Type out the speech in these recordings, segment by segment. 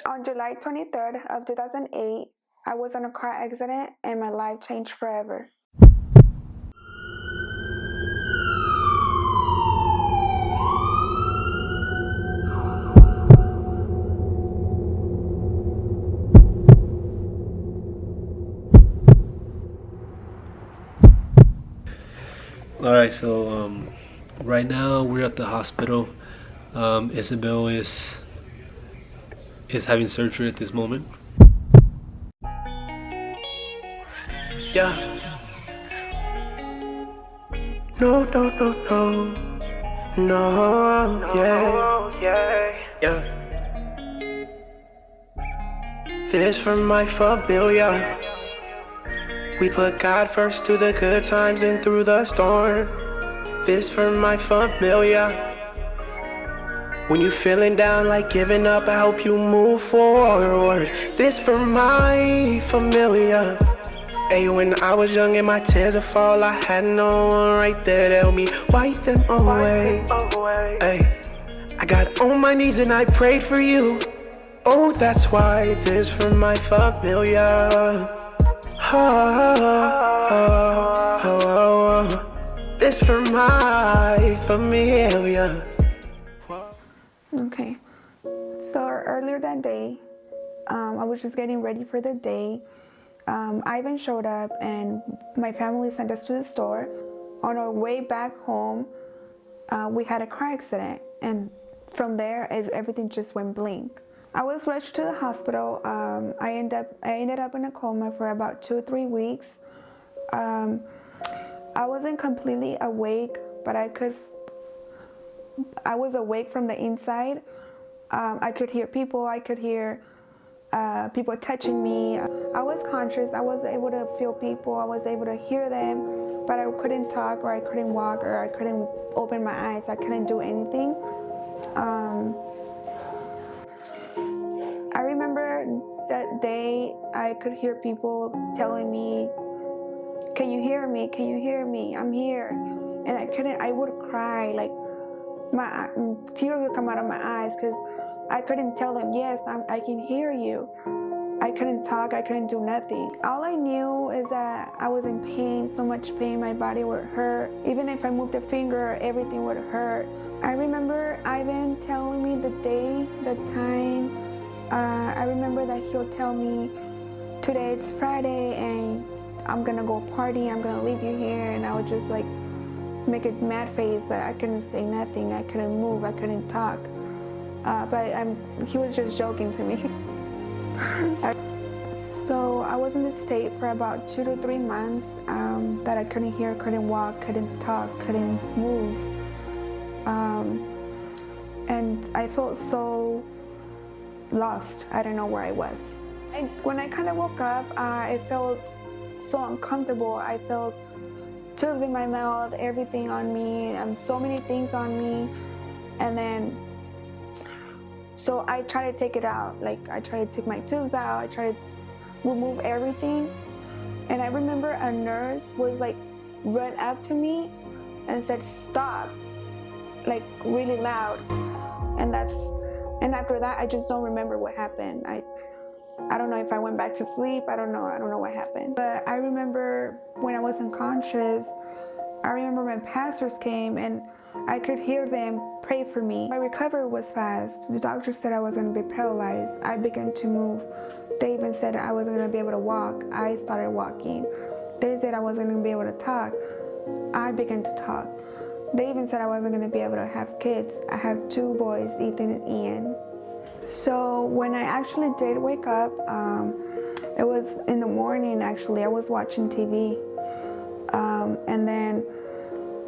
On July 23rd of 2008, I was in a car accident and my life changed forever. All right, so right now we're at the hospital. Isabel is having surgery at this moment. Yeah. No, no, no, no. No, yeah. Yeah. This for my familia. We put God first through the good times and through the storm. This for my familia. When you feeling down like giving up, I help you move forward. This for my familia. Hey, when I was young and my tears would fall, I had no one right there to help me wipe them away. Hey, I got on my knees and I prayed for you. Oh, that's why this for my familia. This for my familia. Okay, so earlier that day, I was just getting ready for the day. Ivan showed up and my family sent us to the store. On our way back home, we had a car accident, and from there, everything just went blank. I was rushed to the hospital. I ended up in a coma for about 2-3 weeks. I wasn't completely awake, but I was awake from the inside. I could hear people. I could hear people touching me. I was conscious. I was able to feel people. I was able to hear them, but I couldn't talk, or I couldn't walk, or I couldn't open my eyes. I couldn't do anything. I remember that day I could hear people telling me, "Can you hear me? Can you hear me? I'm here." And I couldn't. I would cry, like my tears would come out of my eyes because I couldn't tell them, "Yes, I can hear you." I couldn't talk. I couldn't do nothing. All I knew is that I was in pain, so much pain. My body would hurt. Even if I moved a finger, everything would hurt. I remember Ivan telling me the day, the time. I remember that he'll tell me, "Today it's Friday and I'm gonna go party. I'm gonna leave you here." And I would just like make a mad face, but I couldn't say nothing. I couldn't move. I couldn't talk. He was just joking to me. So I was in this state for about 2 to 3 months that I couldn't hear, couldn't walk, couldn't talk, couldn't move. And I felt so lost. I don't know where I was. When I kind of woke up, I felt so uncomfortable. I felt tubes in my mouth, everything on me, so many things on me. And then, so I tried to take it out. Like I tried to take my tubes out. I tried to remove everything. And I remember a nurse was like, run up to me and said, "Stop," like really loud. And after that, I just don't remember what happened. I don't know if I went back to sleep. I don't know what happened. But I remember when I was unconscious, I remember when pastors came and I could hear them pray for me. My recovery was fast. The doctor said I was going to be paralyzed. I began to move. They even said I wasn't going to be able to walk. I started walking. They said I wasn't going to be able to talk. I began to talk. They even said I wasn't going to be able to have kids. I have 2 boys, Ethan and Ian. So when I actually did wake up, it was in the morning actually. I was watching TV. And then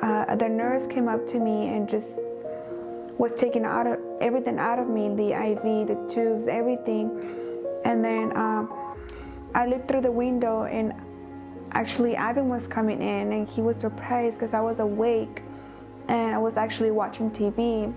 the nurse came up to me and just was taking everything out of me, the IV, the tubes, everything. And then I looked through the window and actually Ivan was coming in and he was surprised because I was awake and I was actually watching TV.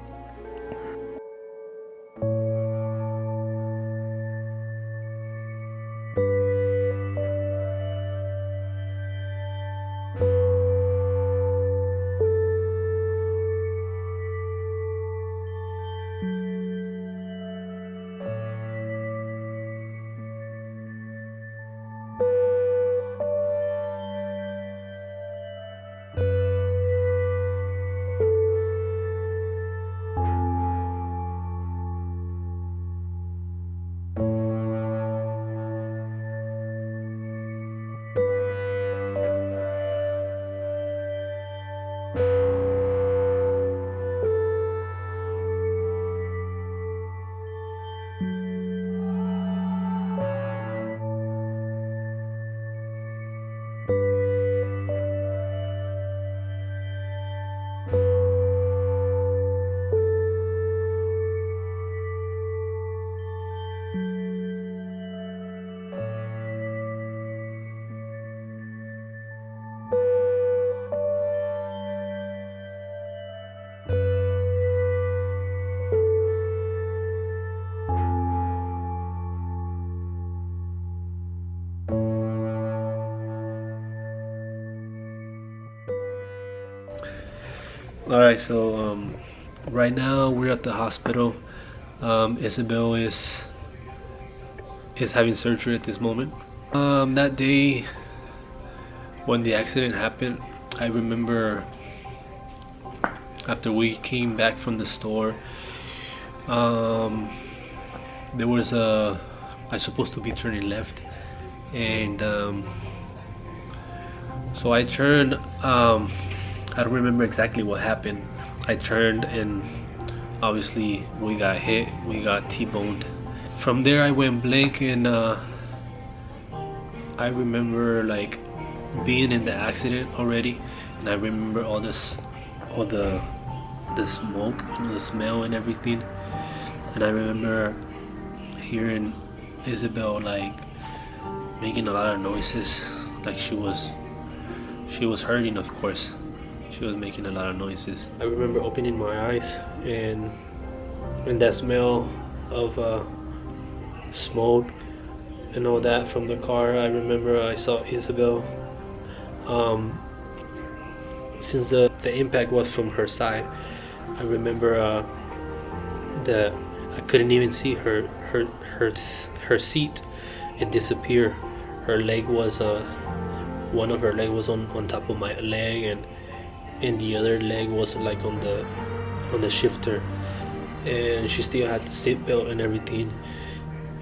All right, so right now we're at the hospital. Isabel is having surgery at this moment. That day when the accident happened, I remember after we came back from the store, there was I was supposed to be turning left, and so I turned. I don't remember exactly what happened. I turned and obviously we got hit, we got T-boned. From there I went blank, and I remember like being in the accident already, and I remember all the smoke, the smell and everything, and I remember hearing Isabel like making a lot of noises, like she was hurting, of course. She was making a lot of noises. I remember opening my eyes and that smell of smoke and all that from the car. I remember I saw Isabel. Since the impact was from her side, I remember that I couldn't even see her seat. It disappeared. Her leg was one of her leg was on top of my leg, and the other leg was like on the shifter, and she still had the seatbelt and everything,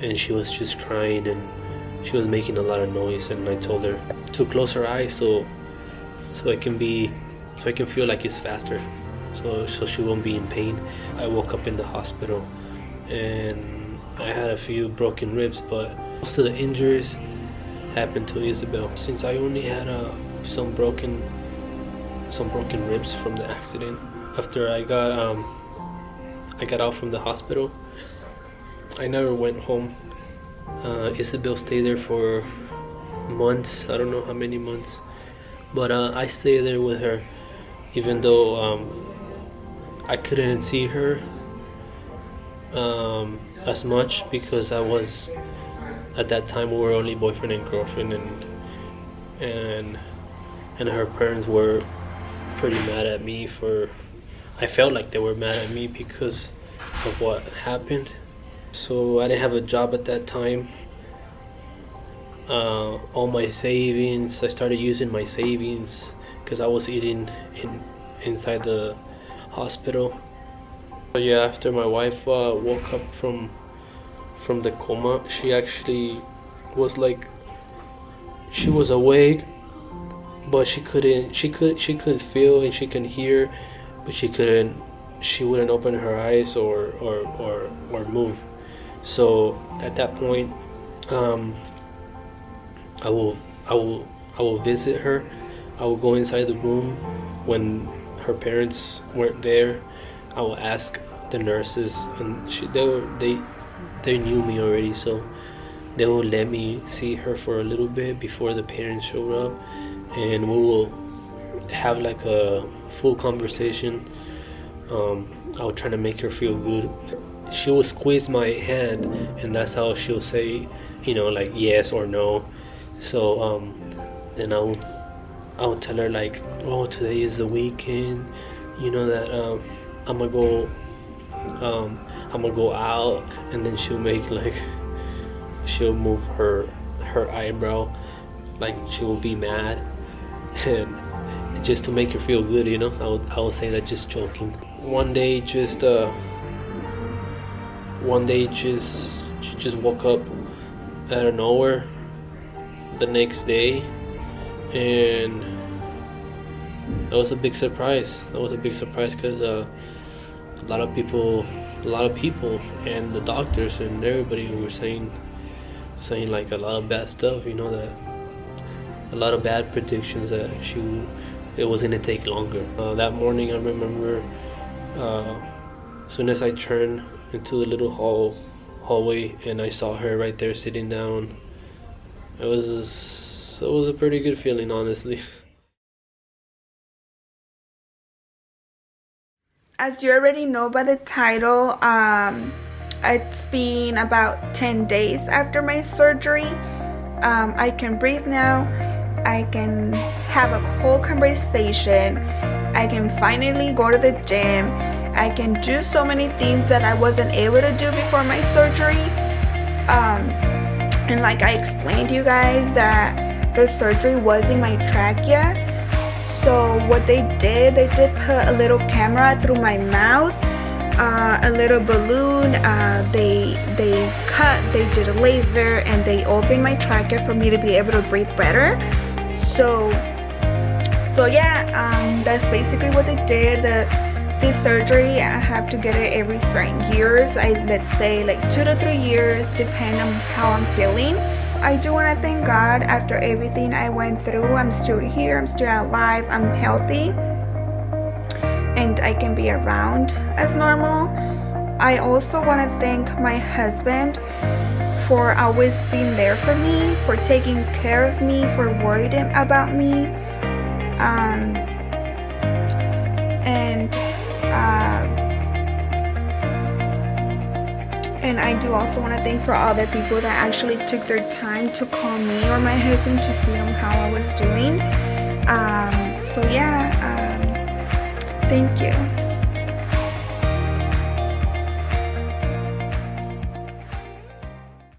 and she was just crying and she was making a lot of noise. And I told her to close her eyes so I can feel like it's faster, so she won't be in pain. I woke up in the hospital and I had a few broken ribs, but most of the injuries happened to Isabel. Since I only had some broken ribs from the accident, after I got out from the hospital, I never went home. Isabel stayed there for months. I don't know how many months, but I stayed there with her, even though I couldn't see her as much, because I was, at that time we were only boyfriend and girlfriend, and her parents were pretty mad at me for, I felt like they were mad at me because of what happened. So I didn't have a job at that time. All my savings, I started using my savings because I was eating inside the hospital. So yeah, after my wife woke up from the coma, she actually was like, she was awake, but she could feel and she can hear, but she wouldn't open her eyes or move. So at that point, I will visit her. I will go inside the room when her parents weren't there. I will ask the nurses, and they knew me already, so they will let me see her for a little bit before the parents showed up, and we will have like a full conversation. I will try to make her feel good. She will squeeze my hand, and that's how she'll say, like yes or no. So then I would tell her like, oh, today is the weekend, that I'm gonna go out, and then she'll move her eyebrow, like she will be mad, and just to make her feel good, I would say that just joking. One day just woke up out of nowhere the next day, and that was a big surprise. Because a lot of people and the doctors and everybody were saying like a lot of bad stuff, that a lot of bad predictions that it was gonna take longer. That morning I remember, as soon as I turned into the little hallway and I saw her right there sitting down, it was a pretty good feeling, honestly. As you already know by the title, it's been about 10 days after my surgery. I can breathe now. I can have a whole conversation, I can finally go to the gym. I can do so many things that I wasn't able to do before my surgery. And like I explained to you guys, that the surgery was in my trachea. So what they did put a little camera through my mouth, a little balloon. They did a laser, and they opened my trachea for me to be able to breathe better. So yeah, that's basically what they did. This surgery, I have to get it every certain years. Let's say like 2 to 3 years, depending on how I'm feeling. I do want to thank God, after everything I went through, I'm still here, I'm still alive, I'm healthy, and I can be around as normal. I also want to thank my husband for always being there for me, for taking care of me, for worrying about me. And I do also want to thank for all the people that actually took their time to call me or my husband to see how I was doing. So yeah, thank you.